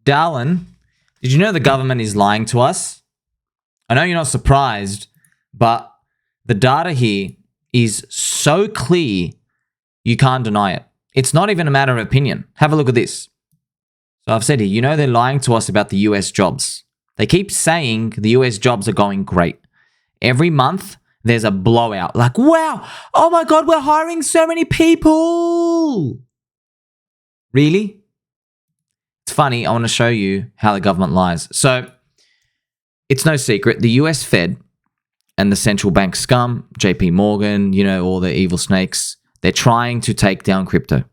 Darwin, did you know the government is lying to us? I know you're not surprised, but the data here is so clear you can't deny it. It's not even a matter of opinion. Have a look at this. So I've said here, you know they're lying to us about the US jobs. They keep saying the US jobs are going great. Every month, there's a blowout. Like, wow, oh my God, we're hiring so many people. Really? It's funny. I want to show you how the government lies. So it's no secret. The US Fed and the central bank scum, JP Morgan, you know, all the evil snakes, they're trying to take down crypto.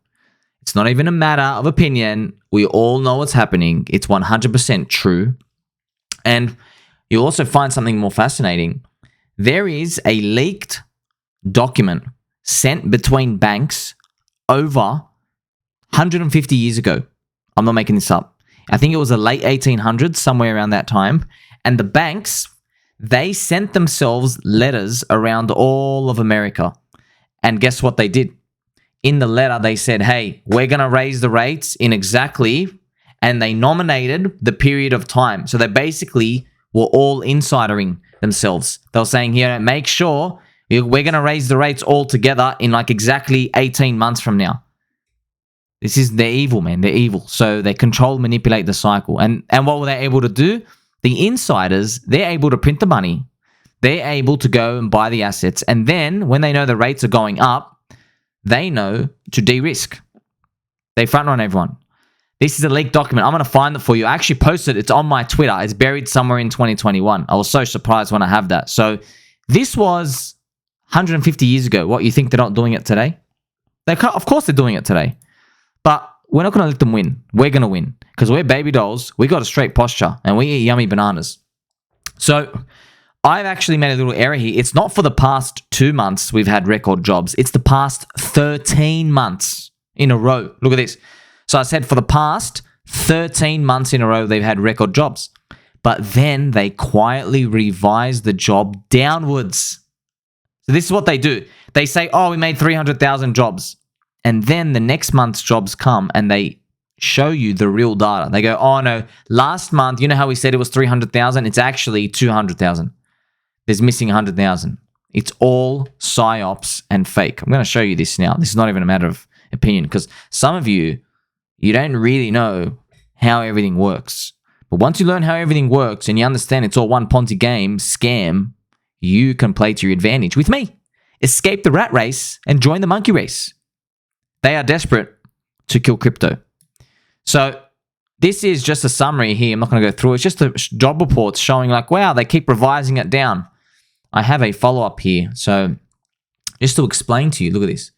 It's not even a matter of opinion. We all know what's happening. It's 100% true. And you'll also find something more fascinating. There is a leaked document sent between banks over 150 years ago. I'm not making this up. I think it was the late 1800s, somewhere around that time. And the banks, they sent themselves letters around all of America. And guess what they did? In the letter, they said, hey, we're going to raise the rates in exactly, and they nominated the period of time. So they basically were all insidering themselves. They were saying here, make sure we're going to raise the rates all together in like exactly 18 months from now. They're evil, man. They're evil. So they control, manipulate the cycle. And what were they able to do? The insiders, they're able to print the money. They're able to go and buy the assets. And then when they know the rates are going up, they know to de-risk. They front run everyone. This is a leaked document. I'm going to find it for you. I actually posted it. It's on my Twitter. It's buried somewhere in 2021. I was so surprised when I have that. So this was 150 years ago. What, you think they're not doing it today? Of course they're doing it today. But we're not going to let them win. We're going to win. Because we're baby dolls. We got a straight posture. And we eat yummy bananas. So I've actually made a little error here. It's not for the past 2 months we've had record jobs. It's the past 13 months in a row. Look at this. So I said for the past 13 months in a row, they've had record jobs. But then they quietly revise the job downwards. So this is what they do. They say, oh, we made 300,000 jobs. And then the next month's jobs come and they show you the real data. They go, oh no, last month, you know how we said it was 300,000? It's actually 200,000. There's missing 100,000. It's all psyops and fake. I'm going to show you this now. This is not even a matter of opinion because some of you don't really know how everything works. But once you learn how everything works and you understand it's all one Ponzi game, scam, you can play to your advantage with me. Escape the rat race and join the monkey race. They are desperate to kill crypto. So this is just a summary here. I'm not going to go through. It's just the job reports showing like, wow, they keep revising it down. I have a follow-up here. So just to explain to you, look at this.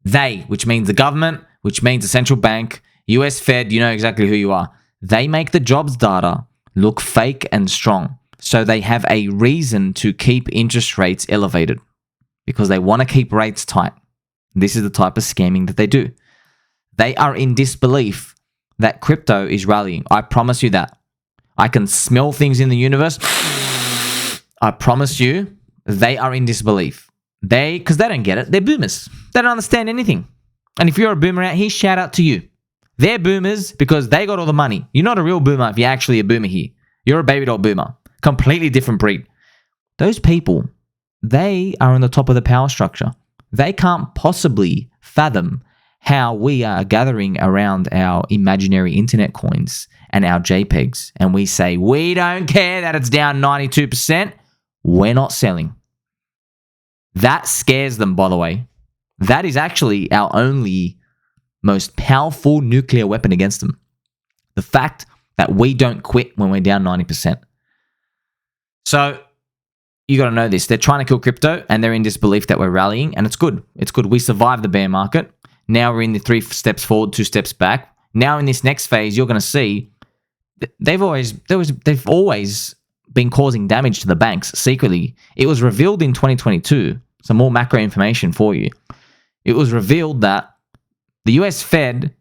They, which means the government, which means the central bank, US Fed, you know exactly who you are. They make the jobs data look fake and strong. So they have a reason to keep interest rates elevated because they want to keep rates tight. This is the type of scamming that they do. They are in disbelief that crypto is rallying. I promise you that. I can smell things in the universe. I promise you, they are in disbelief. Because they don't get it. They're boomers. They don't understand anything. And if you're a boomer out here, shout out to you. They're boomers because they got all the money. You're not a real boomer if you're actually a boomer here. You're a baby doll boomer. Completely different breed. Those people, they are on the top of the power structure. They can't possibly fathom how we are gathering around our imaginary internet coins and our JPEGs. And we say, we don't care that it's down 92%. We're not selling. That scares them, by the way. That is actually our only most powerful nuclear weapon against them. The fact that we don't quit when we're down 90%. So you got to know this. They're trying to kill crypto and they're in disbelief that we're rallying, and it's good. It's good. We survived the bear market. Now we're in the 3 steps forward, 2 steps back. Now in this next phase, you're going to see they've always been causing damage to the banks secretly. It was revealed in 2022. Some more macro information for you. It was revealed that the US Fed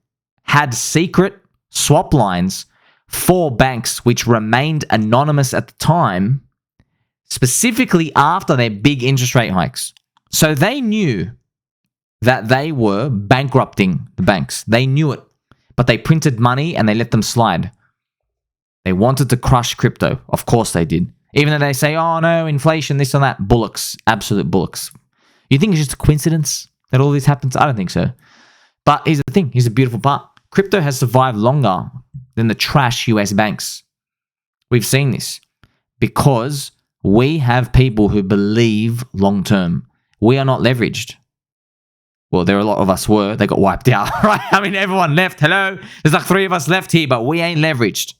had secret swap lines for banks which remained anonymous at the time, specifically after their big interest rate hikes. So they knew that they were bankrupting the banks. They knew it. but they printed money and they let them slide. They wanted to crush crypto. Of course they did. Even though they say, oh no, inflation, this and that. Bullocks. Absolute bullocks. You think it's just a coincidence that all this happens? I don't think so. But here's the thing. Here's the beautiful part. Crypto has survived longer than the trash US banks. We've seen this because we have people who believe long term. We are not leveraged. Well, there are a lot of us were. They got wiped out, right? I mean, everyone left. Hello? There's like 3 of us left here, but we ain't leveraged.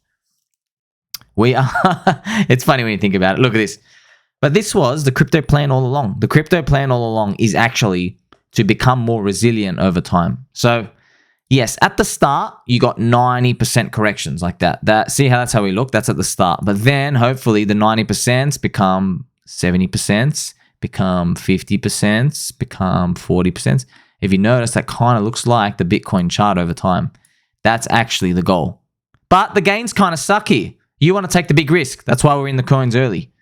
We are. It's funny when you think about it. Look at this. But this was the crypto plan all along. The crypto plan all along is actually to become more resilient over time. So, yes, at the start, you got 90% corrections like that. See how that's how we look? That's at the start. But then, hopefully, the 90% become 70%, become 50%, become 40%. If you notice, that kind of looks like the Bitcoin chart over time. That's actually the goal. But the gains kind of suck here. You want to take the big risk. That's why we're in the coins early.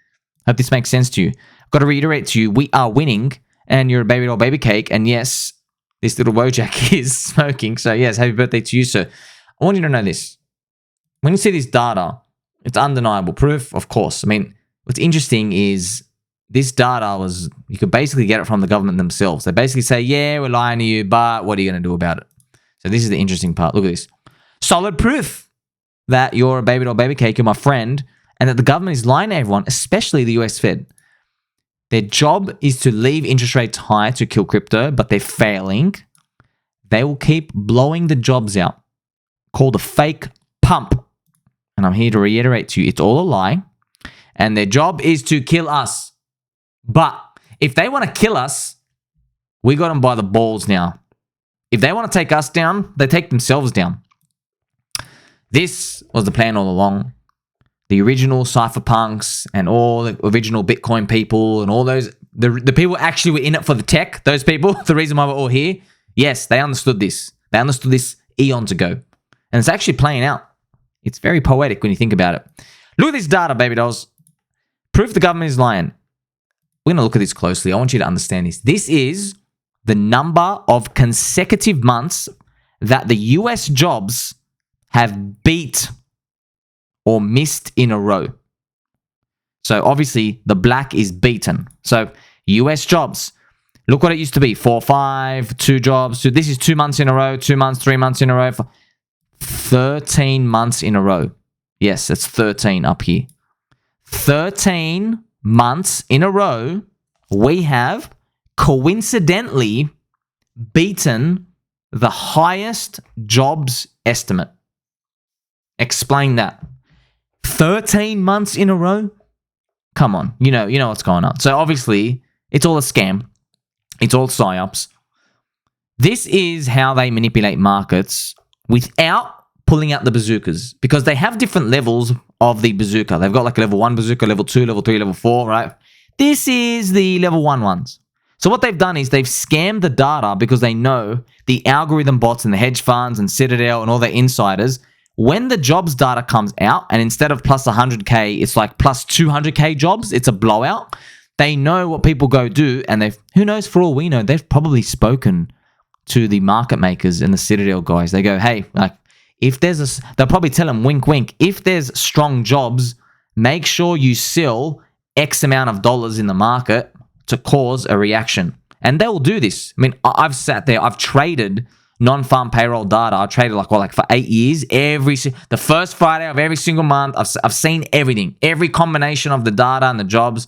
Hope this makes sense to you. I've got to reiterate to you, we are winning, and you're a baby doll baby cake, and yes, this little Wojak is smoking, so yes, happy birthday to you, sir. I want you to know this. When you see this data, it's undeniable proof, of course. I mean, what's interesting is this data was, you could basically get it from the government themselves. They basically say, yeah, we're lying to you, but what are you going to do about it? So this is the interesting part. Look at this. Solid proof that you're a baby doll baby cake, you're my friend, and that the government is lying to everyone, especially the US Fed. Their job is to leave interest rates high to kill crypto, but they're failing. They will keep blowing the jobs out, called a fake pump. And I'm here to reiterate to you, it's all a lie. And their job is to kill us. But if they want to kill us, we got them by the balls now. If they want to take us down, they take themselves down. This was the plan all along. The original cypherpunks and all the original Bitcoin people and all those, the people actually were in it for the tech, those people, the reason why we're all here, yes, they understood this. They understood this eons ago. And it's actually playing out. It's very poetic when you think about it. Look at this data, baby dolls. Proof the government is lying. We're going to look at this closely. I want you to understand this. This is the number of consecutive months that the US jobs have beat or missed in a row. So obviously the black is beaten. So US jobs, look what it used to be. 4, 5, 2 jobs. This is 2 months in a row, 2 months, 3 months in a row. 13 months in a row. Yes, it's 13 up here. 13 months in a row, we have coincidentally beaten the highest jobs estimate. Explain that. 13 months in a row? Come on. You know what's going on. So obviously, it's all a scam. It's all psyops. This is how they manipulate markets without pulling out the bazookas, because they have different levels of the bazooka. They've got like level 1 bazooka, level 2, level 3, level 4, right? This is the level 1 ones. So what they've done is they've scammed the data because they know the algorithm bots and the hedge funds and Citadel and all the insiders. When the jobs data comes out and instead of plus 100K, it's like plus 200K jobs, it's a blowout. They know what people go do, and who knows, for all we know, they've probably spoken to the market makers and the Citadel guys. They go, hey, like, if there's they'll probably tell them, wink, wink, if there's strong jobs, make sure you sell X amount of dollars in the market to cause a reaction. And they will do this. I mean, I've sat there, I've traded non-farm payroll data. I traded like for 8 years. The first Friday of every single month, I've seen everything. Every combination of the data and the jobs.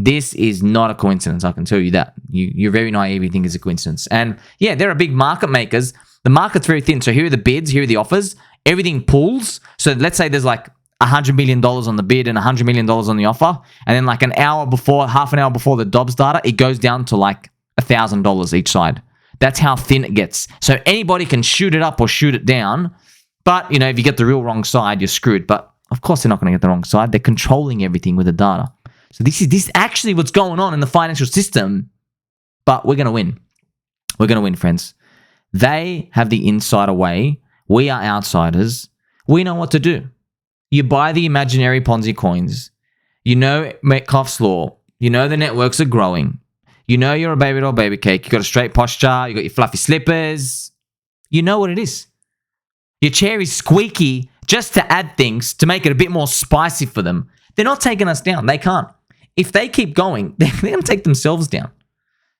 This is not a coincidence, I can tell you that. You're very naive, you think it's a coincidence. And yeah, there are big market makers. The market's very thin. So here are the bids, here are the offers. Everything pulls. So let's say there's like $100 million on the bid and $100 million on the offer. And then like half an hour before the jobs data, it goes down to like $1,000 each side. That's how thin it gets. So anybody can shoot it up or shoot it down. But, if you get the real wrong side, you're screwed. But, of course, they're not going to get the wrong side. They're controlling everything with the data. So this is actually what's going on in the financial system. But we're going to win. We're going to win, friends. They have the insider way. We are outsiders. We know what to do. You buy the imaginary Ponzi coins. You know Metcalfe's law. You know the networks are growing. You know you're a baby doll baby cake. You got a straight posture. You got your fluffy slippers. You know what it is. Your chair is squeaky just to add things to make it a bit more spicy for them. They're not taking us down. They can't. If they keep going, they're going to take themselves down.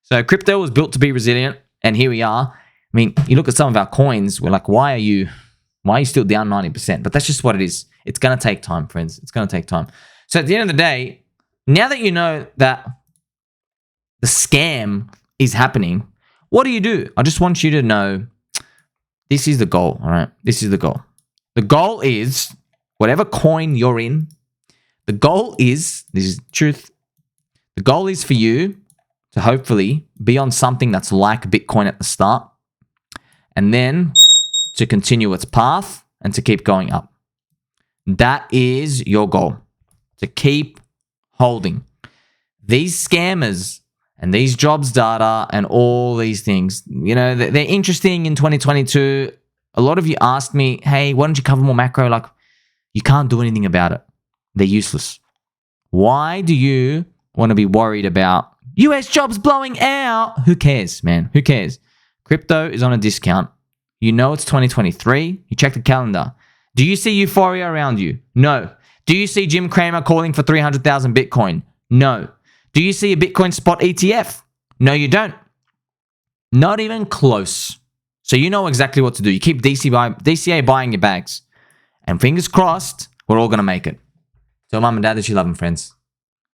So crypto was built to be resilient, and here we are. I mean, you look at some of our coins, we're like, why are you still down 90%? But that's just what it is. It's going to take time, friends. It's going to take time. So at the end of the day, now that you know that the scam is happening, what do? I just want you to know this is the goal, all right? This is the goal. The goal is whatever coin you're in, the goal is, this is truth, the goal is for you to hopefully be on something that's like Bitcoin at the start, and then to continue its path and to keep going up. That is your goal, to keep holding. These scammers and these jobs data and all these things, you know, they're interesting in 2022. A lot of you asked me, hey, why don't you cover more macro? Like, you can't do anything about it. They're useless. Why do you want to be worried about US jobs blowing out? Who cares, man? Who cares? Crypto is on a discount. You know it's 2023. You check the calendar. Do you see euphoria around you? No. Do you see Jim Cramer calling for 300,000 Bitcoin? No. Do you see a Bitcoin spot ETF? No, you don't. Not even close. So you know exactly what to do. You keep DCA buying your bags. And fingers crossed, we're all going to make it. Tell mum and dad that you love them, friends.